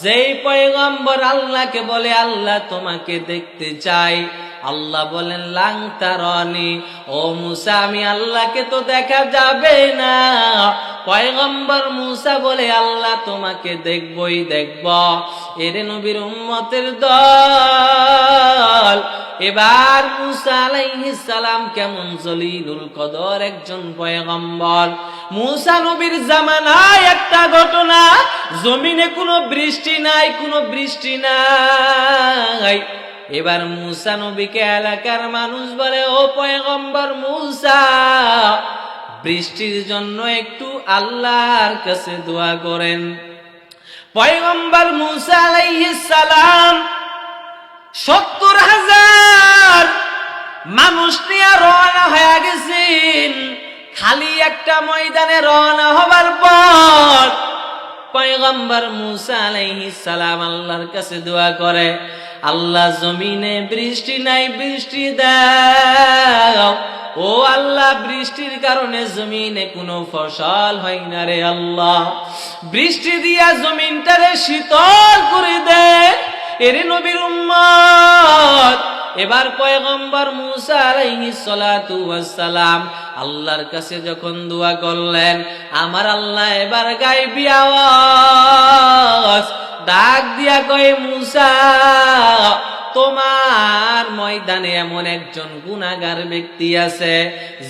যেই পয়গম্বর আল্লাহকে বলে আল্লাহ তোমাকে দেখতে চাই, আল্লাহ বলেন লাং তারানি, ও মুসা আমি আল্লাহকে তো দেখা যাবে না। পয়গম্বর মুসা বলে আল্লাহ তোমাকে দেখবই দেখব। এরে নবীর উম্মতের দল, এবার মুসা আলাইহিস সালাম কেমন জলিলুল কদর একজন পয়গম্বর। মুসা নবীর জামানায় একটা ঘটনা, জমিনে কোনো বৃষ্টি নাই, কোনো বৃষ্টি নাই। এবার মুসা নবীকে এলাকার মানুষ বলে ও পয়গম্বর মুসা, বৃষ্টির জন্য একটু আল্লাহর কাছে দোয়া করেন। পয়গম্বর মুসা আলাইহিস সালাম 70,000 মানুষ নিয়ে রওনা হয়ে গেছেন। খালি একটা ময়দানে রওনা হবার পর পয়গম্বর মুসা আলাইহিস সালাম আল্লাহর কাছে দোয়া করে, আল্লাহ জমিনে বৃষ্টি নাই, বৃষ্টি দাও। ও আল্লাহ, বৃষ্টির কারণে জমিনে কোনো ফসল হয় না রে আল্লাহ, বৃষ্টি দিয়া জমিনটারে শীতল করে দে। এরে নবীর উম্মত, এবার পয়গম্বর মুসা আলাইহিস সালাতু ওয়াস সালাম আল্লাহর কাছে যখন দোয়া করলেন, আমার আল্লাহ এবার গায়বী আওয়াজ ডাক দিয়া কয়, মুসা, তোমার ময়দানে এমন একজন গুনাহগার ব্যক্তি আছে,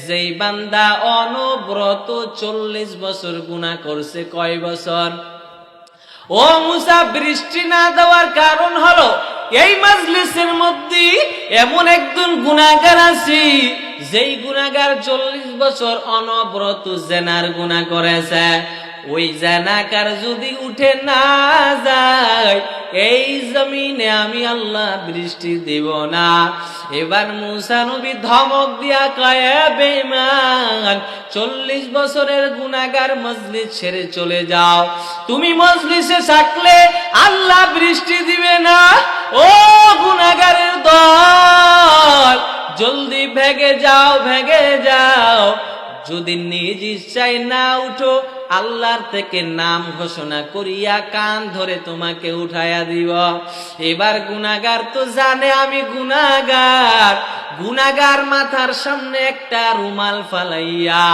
যেই বান্দা অনবরত 40 বছর গুনাহ করছে। কয় বছর? ও মুসা, বৃষ্টি না দেওয়ার কারণ হলো এই মাজলিসের মধ্যে এমন একজন গুনাহগার আছে, যেই গুনাহগার 40 বছর অনবরত জিনার গুনাহ করেছে। ওই জানাকার যদি উঠে না যায়, এই জমিনে আমি আল্লাহ বৃষ্টি দেব না। এবার মুসা নবী ধমক দিয়া কয়, বেঈমান, 40 বছরের গুনাহগার মজলিস ছেড়ে চলে যাও। তুমি মজলিসে থাকলে আল্লাহ বৃষ্টি দিবে না। ও গুনাহগারের দল, জলদি ভেগে যাও, ভেগে যাও। যদি নিজ ইচ্ছায় না উঠো, আল্লাহর থেকে নাম ঘোষণা করিয়া কান ধরে তোমাকে উঠাইয়া দিব। এবার গুনাহগার তো জানে আমি গুনাহগার, গুনাহগার মাথার সামনে একটা রুমাল ফালাইয়া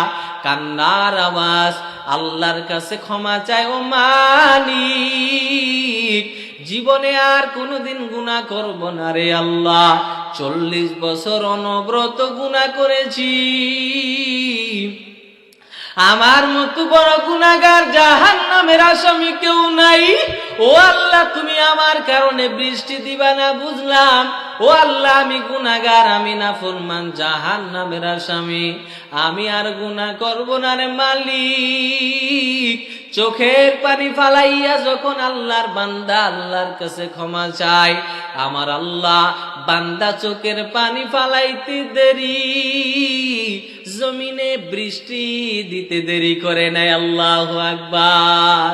কান্নার আওয়াজ আল্লাহর কাছে ক্ষমা চায়, ও মালিক, জীবনে আর কোনোদিন গুনাহ করব না রে আল্লাহ, 40 বছর অনবরত গুনাহ করেছি, আমার মতো বড় গুনাহগার জাহান্নামের আসামি কেউ নাই। ও আল্লাহ, তুমি আমার কারণে বৃষ্টি দিবা না বুঝলাম। ও আল্লাহ, আমি গুনাহগার, আমি নাফরমান, জাহান্নামের আসামি, আমি আর গুনাহ করব না রে মালিক। চোখের পানি ফালাইয়া যখন আল্লাহর বান্দা আল্লাহর কাছে ক্ষমা চায়, আমার আল্লাহ বান্দা চোখের পানি ফালাইতে দেরি, জমিনে বৃষ্টি দিতে দেরি করে নাই। আল্লাহু আকবার।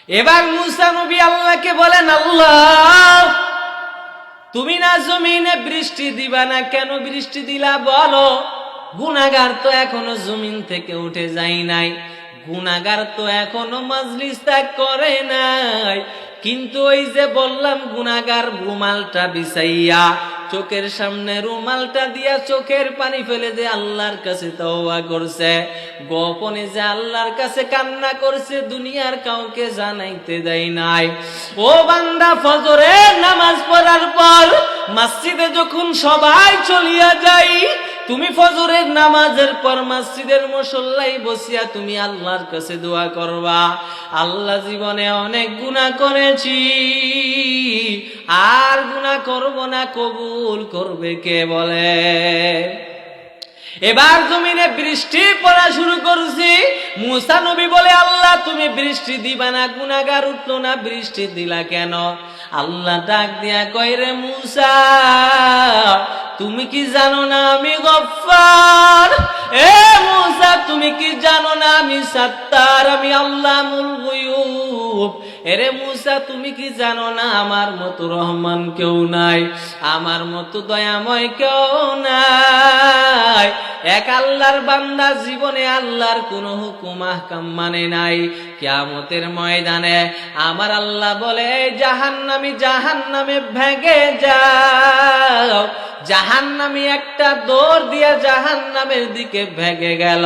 এবার মুসা নবী আল্লাহকে বলেন, আল্লাহ, তুমি না জমিনে বৃষ্টি দিবা না, কেন বৃষ্টি দিলা বলো? গুনাহগার তো এখনো জমিন থেকে উঠে যায় নাই, গুনাহগার তো এখনো মাজলিস ত্যাগ করে নাই, কিন্তু ওই যে বললাম গুনাহগার রুমালটা বিছাইয়া চোখের সামনে রুমালটা দিয়া চোখের পানি ফেলে যে আল্লাহর কাছে তওবা করছে, গোপনে যে আল্লাহর কাছে কান্না করছে, দুনিয়ার কাউকে জানাইতে দেয় নাই। ও বান্দা, ফজরের নামাজ পড়ার পর মসজিদে যখন সবাই চলিয়া যায়, তুমি ফজরের নামাজের পর মসজিদের মুসল্লায় বসিয়া তুমি আল্লাহর কাছে দোয়া করবা, আল্লাহ, জীবনে অনেক গুনাহ করেছি, আর গুনাহ করব না, কবুল করবে কে বলে? এবার জমিনে বৃষ্টি পড়া শুরু করছি। মুসা নবী বলে, আল্লাহ, তুমি বৃষ্টি দিবা না, গুনাহগার উঠলো না, বৃষ্টি দিলা কেন? আল্লাহ ডাক দিয়া কয়, রে মুসা, তুমি কি জানো না আমি গফফার? এ মুসা, তুমি কি জানো না আমি সাত্তার, আমি আল্লাহুল গায়ুব? এরে মুসা, তুমি কি জানো না আমার মতো রহমান কেউ নাই, আমার মতো দয়াময় কেউ নাই। এক আল্লাহর বান্দা জীবনে আল্লাহর কোন হুকুম আহকাম মানে নাই, কিয়ামতের ময়দানে আমার আল্লাহ বলে, জাহান্নামী জাহান্নামে ভেগে যাও। জাহান্নামী একটা দৌড় দিয়া জাহান্নামের দিকে ভেগে গেল।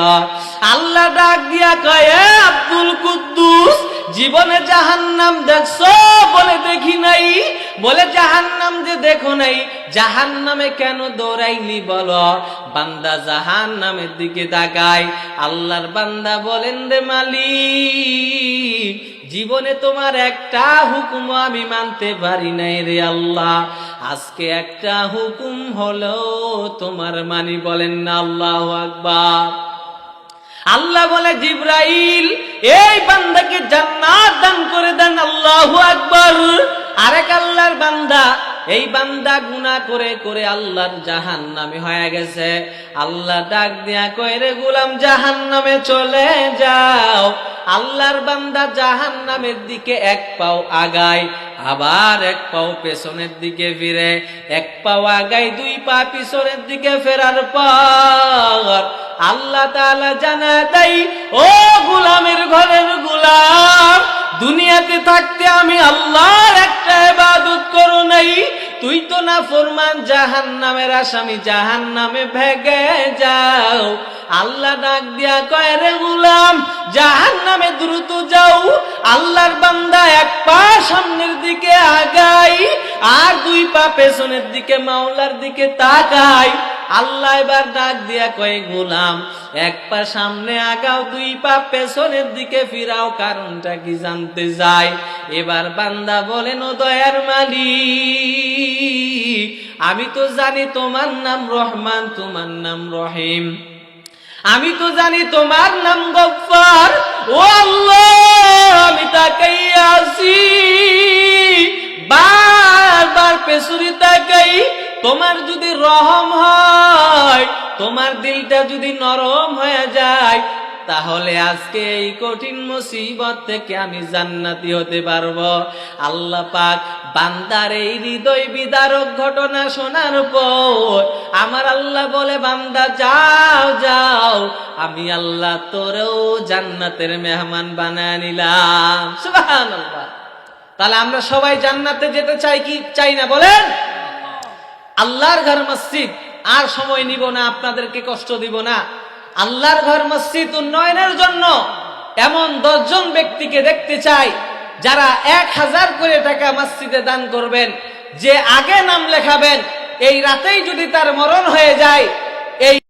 আল্লাহ ডাক দিয়া কয়, আব্দুল কুদ্দুস, জীবনে জাহান্নাম দেখছো? বলে দেখি নাই। বলে জাহান্নাম যে দেখো নাই, জাহান্নামে কেন দৌড়াইলি বলো? বান্দা জাহান্নামের দিকে তাকায়। আল্লাহর বান্দা বলেন, রে মালিক, জীবনে তোমার একটা হুকুম আমি মানতে পারি নাই রে আল্লাহ, আজকে একটা হুকুম হলো তোমার মানি। বলেন না আল্লাহু আকবার। আল্লাহ বলে, জিবরাইল, এই বান্দাকে জান্নাত দান করে দেন। আল্লাহু আকবার। আরেক আল্লাহর বান্দা এই বান্দা গুনাহ করে করে আল্লাহর জাহান্নামী হয়ে গেছে। আল্লাহ ডাক দিয়া কয়, রে গোলাম জাহান্নামে চলে যাও। আল্লাহর বান্দা জাহান্নামের দিকে এক পাও আগায়, আবার এক পাও পেছনের দিকে ফিরে, এক পাও আগায় দুই পা পিছনের দিকে ফেরার পর আল্লাহ তাআলা জানা দেয়, ও গোলামের ঘরের গোলাম, দুনিয়াতে থাকতে আমি আল্লাহর একটা ইবাদত করো নাই, তুই তো না ফরমান জাহান্নামের আসামি, জাহান্নামে ভেগে যাও। আল্লাহ ডাক দিয়া কয়, রে গোলাম জাহান্নামে দ্রুত যাও। আল্লাহর বান্দা এক পা সামনের দিকে আগাই আর দুই পা পেছনের দিকে মাওলার দিকে তাকাই। আল্লাহ এবার ডাক দিয়া কয়, গোলাম এক পা সামনে আগাও, দুই পা পেছনের দিকে ফিরাও, কারণটা কি জানতে চাই? এবার বান্দা বলেন, ও দয়ার মালিক, আমি তো জানি তোমার নাম রহমান, তোমার নাম রহিম, আমি তো জানি তোমার নাম গফফার। ও আল্লাহ, আমি তাকাইয়া আছি, বারবার পেছনে তাকাই। তোমার যদি রহম হয়, তোমার দিলটা যদি নরম হয়ে যায়, তাহলে আজকে এই কঠিন মুসিবত থেকে আমি জান্নাতি হতে পারবো। আল্লাহ পাক বান্দার এই হৃদয় বিদারক ঘটনা শোনার পর আমার আল্লাহ বলে, বান্দা যাও যাও, আমি আল্লাহ তোরেও জান্নাতের মেহমান বানায় নিলাম। সুবহানাল্লাহ। তাহলে আমরা সবাই জান্নাতে যেতে চাই কি চাই না বলেন? আল্লাহর ঘর মসজিদ, আর সময় নিব না, আপনাদেরকে কষ্ট দিব না। আল্লাহর ঘর মসজিদ উন্নয়নের জন্য এমন 10 জন ব্যক্তিকে দেখতে চাই যারা 1000 করে টাকা মসজিদে দান করবেন। যে আগে নাম লেখাবেন, এই রাতেই যদি তার মরণ হয়ে যায়, এই